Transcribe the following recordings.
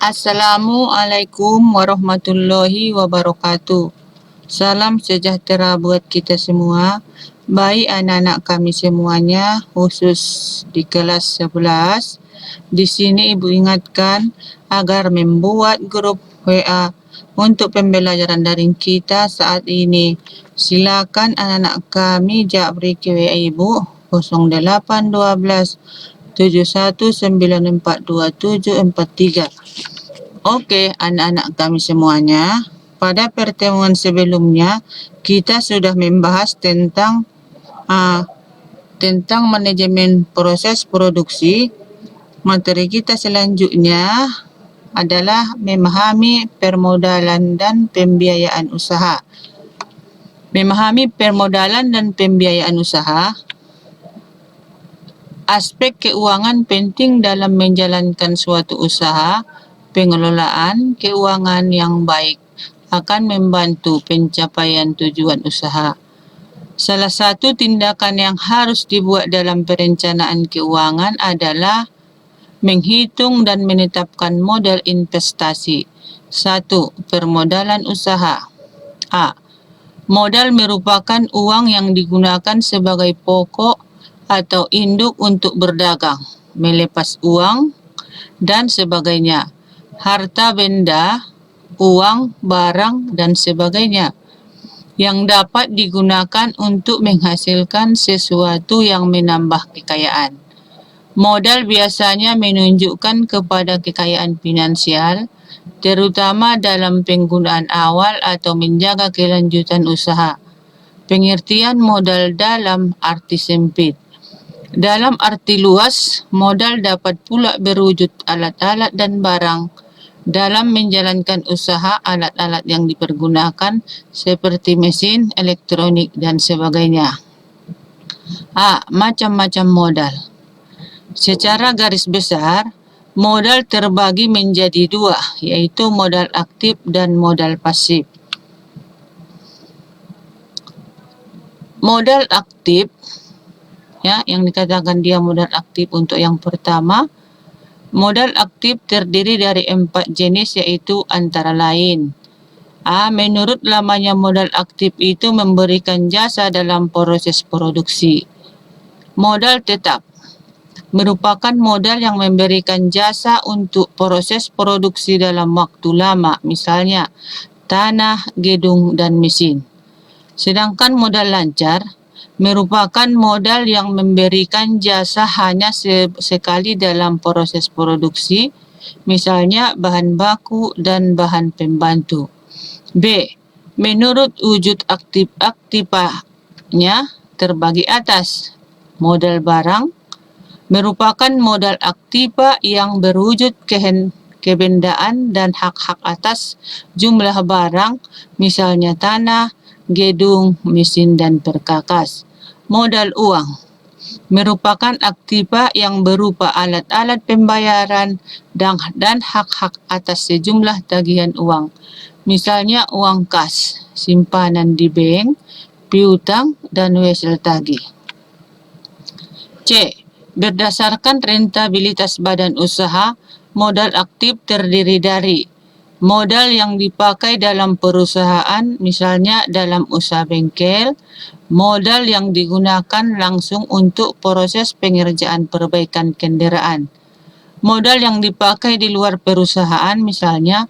Assalamualaikum warahmatullahi wabarakatuh. Salam sejahtera buat kita semua. Baik anak-anak kami semuanya, khusus di kelas 11. Di sini Ibu ingatkan agar membuat grup WA untuk pembelajaran daring kita saat ini. Silakan anak-anak kami japri ke WA Ibu 0812 71942743. Oke, anak-anak kami semuanya, pada pertemuan sebelumnya kita sudah membahas tentang manajemen proses produksi. Materi kita selanjutnya adalah memahami permodalan dan pembiayaan usaha. Memahami permodalan dan pembiayaan usaha. Aspek keuangan penting dalam menjalankan suatu usaha. Pengelolaan keuangan yang baik akan membantu pencapaian tujuan usaha. Salah satu tindakan yang harus dibuat dalam perencanaan keuangan adalah menghitung dan menetapkan modal investasi. 1. Permodalan usaha. A. Modal merupakan uang yang digunakan sebagai pokok atau induk untuk berdagang, melepas uang, dan sebagainya. Harta benda, uang, barang, dan sebagainya yang dapat digunakan untuk menghasilkan sesuatu yang menambah kekayaan. Modal biasanya menunjukkan kepada kekayaan finansial, terutama dalam penggunaan awal atau menjaga kelanjutan usaha. Pengertian modal dalam arti sempit. Dalam arti luas, modal dapat pula berwujud alat-alat dan barang. Dalam menjalankan usaha, alat-alat yang dipergunakan seperti mesin, elektronik, dan sebagainya. A. Macam-macam modal. Secara garis besar, modal terbagi menjadi dua, yaitu modal aktif dan modal pasif. Modal aktif, yang dikatakan dia modal aktif untuk yang pertama, modal aktif terdiri dari 4 jenis, yaitu antara lain. A. Menurut lamanya, modal aktif itu memberikan jasa dalam proses produksi. Modal tetap merupakan modal yang memberikan jasa untuk proses produksi dalam waktu lama, misalnya tanah, gedung, dan mesin. Sedangkan modal lancar merupakan modal yang memberikan jasa hanya sekali dalam proses produksi, misalnya bahan baku dan bahan pembantu. B. Menurut wujud aktifnya terbagi atas. Modal barang merupakan modal aktiva yang berwujud kebendaan dan hak-hak atas jumlah barang, misalnya tanah, gedung, mesin, dan perkakas. Modal uang merupakan aktiva yang berupa alat-alat pembayaran dan hak-hak atas sejumlah tagihan uang, misalnya uang kas, simpanan di bank, piutang, dan wesel tagih. C. Berdasarkan rentabilitas badan usaha, modal aktif terdiri dari modal yang dipakai dalam perusahaan, misalnya dalam usaha bengkel, modal yang digunakan langsung untuk proses pengerjaan perbaikan kendaraan, modal yang dipakai di luar perusahaan, misalnya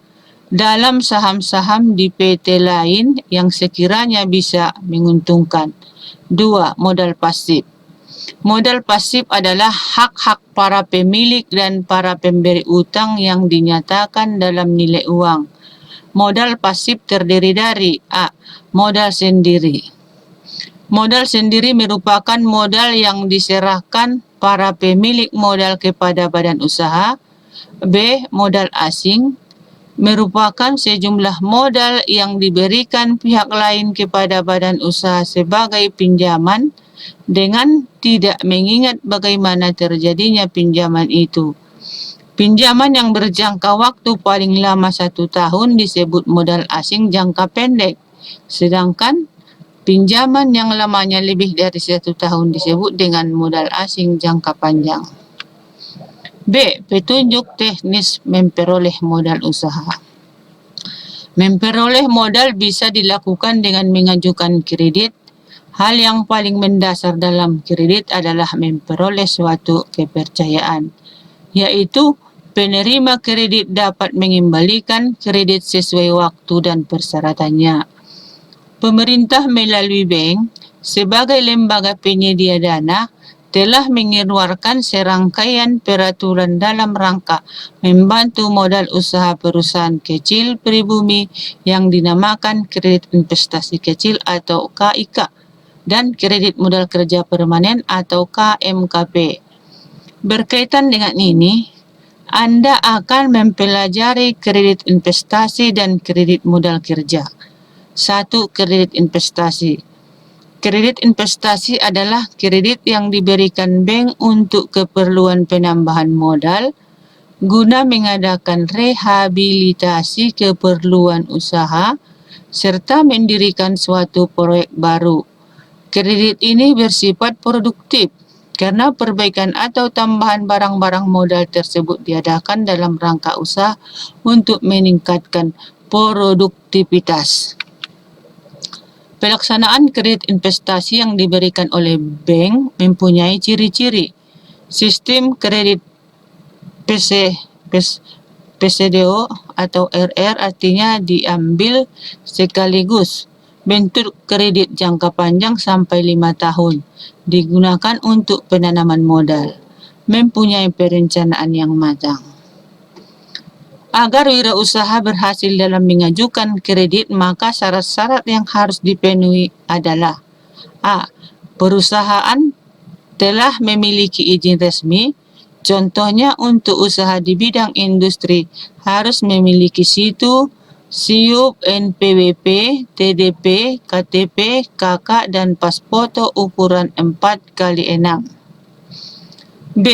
dalam saham-saham di PT lain yang sekiranya bisa menguntungkan. 2. Modal pasif. Modal pasif adalah hak-hak para pemilik dan para pemberi utang yang dinyatakan dalam nilai uang. Modal pasif terdiri dari A. Modal sendiri. Modal sendiri merupakan modal yang diserahkan para pemilik modal kepada badan usaha. B. Modal asing merupakan sejumlah modal yang diberikan pihak lain kepada badan usaha sebagai pinjaman dengan tidak mengingat bagaimana terjadinya pinjaman itu. Pinjaman yang berjangka waktu paling lama 1 tahun disebut modal asing jangka pendek, sedangkan pinjaman yang lamanya lebih dari 1 tahun disebut dengan modal asing jangka panjang. B. Petunjuk teknis memperoleh modal usaha. Memperoleh modal bisa dilakukan dengan mengajukan kredit. Hal yang paling mendasar dalam kredit adalah memperoleh suatu kepercayaan, yaitu penerima kredit dapat mengembalikan kredit sesuai waktu dan persyaratannya. Pemerintah melalui bank sebagai lembaga penyedia dana telah mengeluarkan serangkaian peraturan dalam rangka membantu modal usaha perusahaan kecil pribumi yang dinamakan kredit investasi kecil atau KIK dan kredit modal kerja permanen atau KMKP. Berkaitan dengan ini, Anda akan mempelajari kredit investasi dan kredit modal kerja. 1. Kredit investasi. Kredit investasi adalah kredit yang diberikan bank untuk keperluan penambahan modal guna mengadakan rehabilitasi keperluan usaha serta mendirikan suatu proyek baru. Kredit ini bersifat produktif karena perbaikan atau tambahan barang-barang modal tersebut diadakan dalam rangka usaha untuk meningkatkan produktivitas. Pelaksanaan kredit investasi yang diberikan oleh bank mempunyai ciri-ciri. Sistem kredit PCDO atau RR artinya diambil sekaligus. Bentuk kredit jangka panjang sampai 5 tahun. Digunakan untuk penanaman modal. Mempunyai perencanaan yang matang. Agar wirausaha berhasil dalam mengajukan kredit, maka syarat-syarat yang harus dipenuhi adalah A. Perusahaan telah memiliki izin resmi. Contohnya untuk usaha di bidang industri harus memiliki situ, SIUP, NPWP, TDP, KTP, KK, dan pas foto ukuran 4x6. B.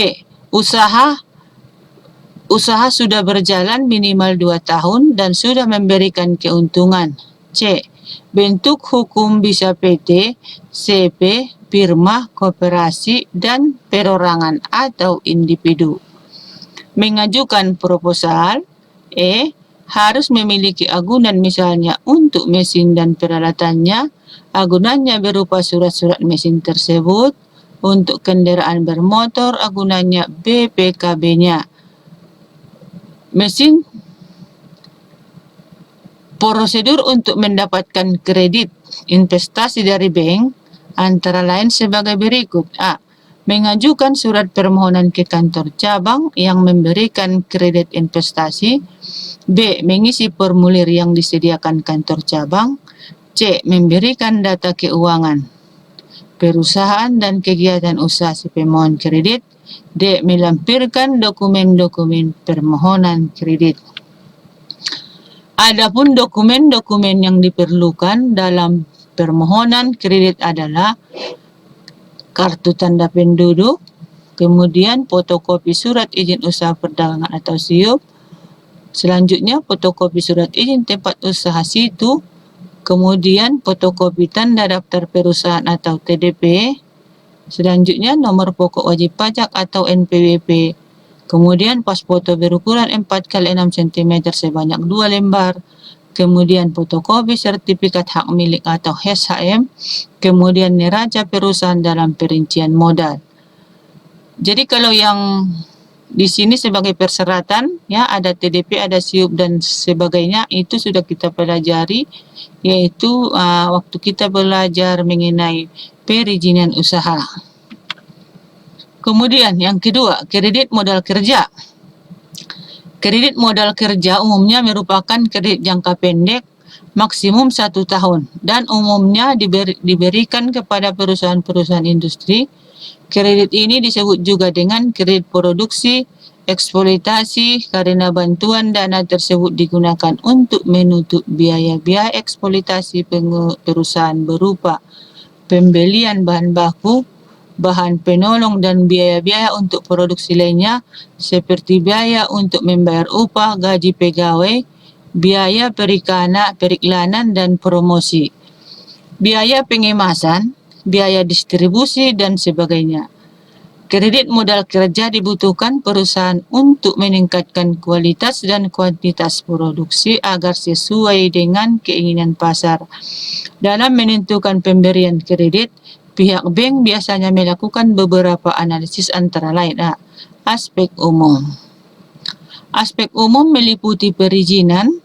Usaha sudah berjalan minimal 2 tahun dan sudah memberikan keuntungan. C. Bentuk hukum bisa PT, CP, firma, koperasi, dan perorangan atau individu. Mengajukan proposal. E. Harus memiliki agunan misalnya untuk mesin dan peralatannya. Agunannya berupa surat-surat mesin tersebut. Untuk kendaraan bermotor, agunannya BPKB-nya. Mesin. Prosedur untuk mendapatkan kredit investasi dari bank antara lain sebagai berikut. A. Mengajukan surat permohonan ke kantor cabang yang memberikan kredit investasi. B. Mengisi formulir yang disediakan kantor cabang. C. Memberikan data keuangan perusahaan dan kegiatan usaha si pemohon kredit. D. Melampirkan dokumen-dokumen permohonan kredit. Adapun dokumen-dokumen yang diperlukan dalam permohonan kredit adalah kartu tanda penduduk, kemudian fotokopi surat izin usaha perdagangan atau SIUP, selanjutnya fotokopi surat izin tempat usaha situ, kemudian fotokopi tanda daftar perusahaan atau TDP, selanjutnya nomor pokok wajib pajak atau NPWP, kemudian pas foto berukuran 4x6 cm sebanyak 2 lembar, kemudian fotokopi sertifikat hak milik atau SHM, kemudian neraca perusahaan dalam perincian modal. Jadi kalau yang di sini sebagai persyaratan ya ada TDP, ada SIUP dan sebagainya, itu sudah kita pelajari, yaitu waktu kita belajar mengenai perizinan usaha. Kemudian yang kedua, kredit modal kerja. Kredit modal kerja umumnya merupakan kredit jangka pendek maksimum 1 tahun dan umumnya diberikan kepada perusahaan-perusahaan industri. Kredit ini disebut juga dengan kredit produksi eksploitasi karena bantuan dana tersebut digunakan untuk menutup biaya-biaya eksploitasi perusahaan berupa pembelian bahan baku, bahan penolong dan biaya-biaya untuk produksi lainnya seperti biaya untuk membayar upah, gaji pegawai, biaya periklanan dan promosi, biaya pengemasan, biaya distribusi dan sebagainya. Kredit modal kerja dibutuhkan perusahaan untuk meningkatkan kualitas dan kuantitas produksi agar sesuai dengan keinginan pasar. Dalam menentukan pemberian kredit, pihak bank biasanya melakukan beberapa analisis antara lain. Aspek umum. Aspek umum meliputi perizinan,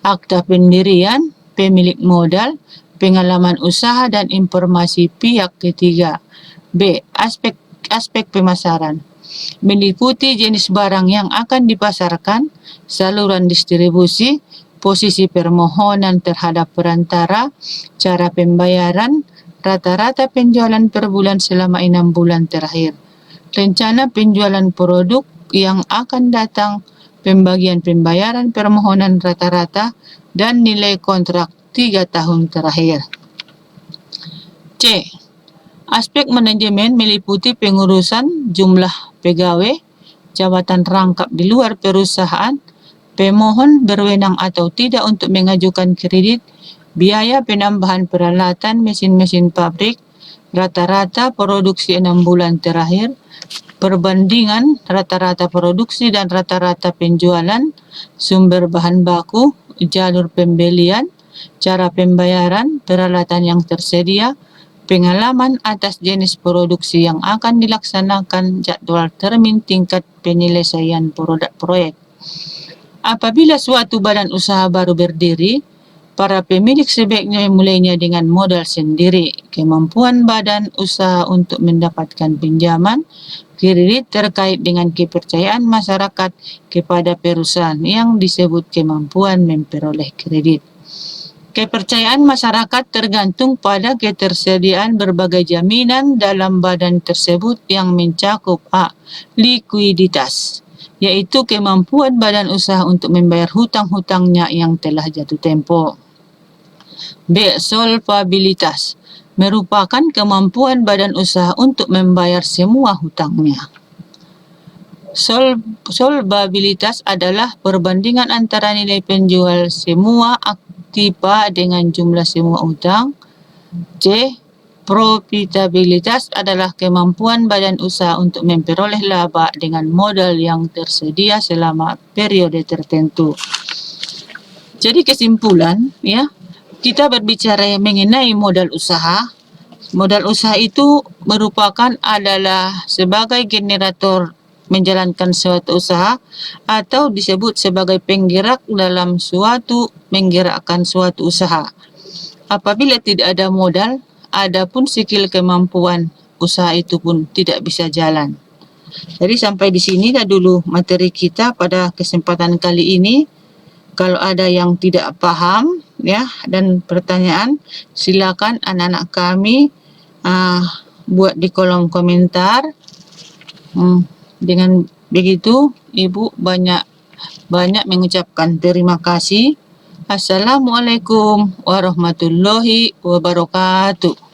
akta pendirian, pemilik modal, pengalaman usaha dan informasi pihak ketiga. B. Aspek pemasaran meliputi jenis barang yang akan dipasarkan, saluran distribusi, posisi permohonan terhadap perantara, cara pembayaran, rata-rata penjualan per bulan selama 6 bulan terakhir, rencana penjualan produk yang akan datang, pembagian pembayaran permohonan rata-rata, dan nilai kontrak 3 tahun terakhir. C. Aspek manajemen meliputi pengurusan jumlah pegawai, jabatan rangkap di luar perusahaan, pemohon berwenang atau tidak untuk mengajukan kredit, biaya penambahan peralatan mesin-mesin pabrik, rata-rata produksi 6 bulan terakhir, perbandingan rata-rata produksi dan rata-rata penjualan, sumber bahan baku, jalur pembelian, cara pembayaran, peralatan yang tersedia, pengalaman atas jenis produksi yang akan dilaksanakan, jadwal termin tingkat penyelesaian proyek. Apabila suatu badan usaha baru berdiri, para pemilik sebaiknya memulainya dengan modal sendiri. Kemampuan badan usaha untuk mendapatkan pinjaman kredit terkait dengan kepercayaan masyarakat kepada perusahaan yang disebut kemampuan memperoleh kredit. Kepercayaan masyarakat tergantung pada ketersediaan berbagai jaminan dalam badan tersebut yang mencakup A. Likuiditas, yaitu kemampuan badan usaha untuk membayar hutang-hutangnya yang telah jatuh tempo. B. Solvabilitas, merupakan kemampuan badan usaha untuk membayar semua hutangnya. Solvabilitas adalah perbandingan antara nilai penjual semua aktiva dengan jumlah semua utang. C. Profitabilitas adalah kemampuan badan usaha untuk memperoleh laba dengan modal yang tersedia selama periode tertentu. Jadi kesimpulan, ya, kita berbicara mengenai modal usaha. Modal usaha itu merupakan adalah sebagai generator menjalankan suatu usaha atau disebut sebagai penggerak dalam menggerakkan suatu usaha. Apabila tidak ada modal, adapun skill kemampuan usaha itu pun tidak bisa jalan. Jadi sampai di sini dah dulu materi kita pada kesempatan kali ini. Kalau ada yang tidak paham, ya, dan pertanyaan, silakan anak-anak kami buat di kolom komentar. Dengan begitu, Ibu banyak mengucapkan terima kasih. Assalamualaikum warahmatullahi wabarakatuh.